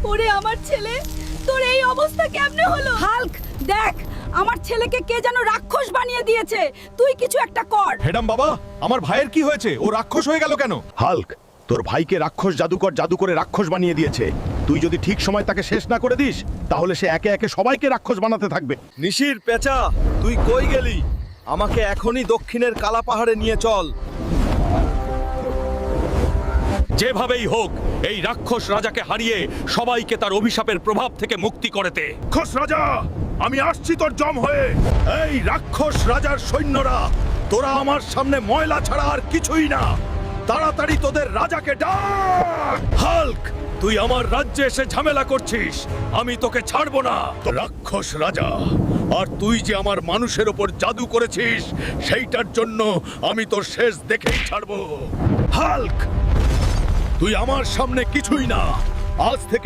ওরে আমার ছেলে, তোর এই অবস্থা কেমনে হলো? হাল্ক, দেখ আমার ছেলেকে কে যেন রাক্ষস বানিয়ে দিয়েছে। তুই কিছু একটা কর। হেডাম বাবা, আমার ভাইয়ের কি হয়েছে? ও রাক্ষস হয়ে গেল কেন? হাল্ক, তোর ভাইকে রাক্ষস জাদুকর জাদু করে রাক্ষস বানিয়ে দিয়েছে। তুই যদি ঠিক সময় তাকে শেষ না করে দিস, তাহলে সে একে একে সবাইকে রাক্ষস বানাতে থাকবে। নিশির পেঁচা, তুই কই গেলি? আমাকে এখনই দক্ষিণের কালা পাহাড়ে নিয়ে চল। যেভাবেই হোক এই রাক্ষস রাজাকে হারিয়ে সবাইকে তার অভিশাপের প্রভাব থেকে মুক্তি করতে। রাক্ষস রাজা, আমি আসছি তোর জম হয়ে। এই রাক্ষস রাজার সৈন্যরা, তোরা আমার সামনে ময়লা ছাড়া আর কিছুই না। তাড়াতাড়ি তোদের রাজাকে ডাক। হাল্ক, তুই আমার রাজ্যে এসে ঝামেলা করছিস, আমি তোকে ছাড়বো না। রাক্ষস রাজা, আর তুই যে আমার মানুষের ওপর জাদু করেছিস, সেইটার জন্য আমি তোর শেষ দেখেই ছাড়বো। হাল্ক, তুই আমার সামনে কিছুই না। আজ থেকে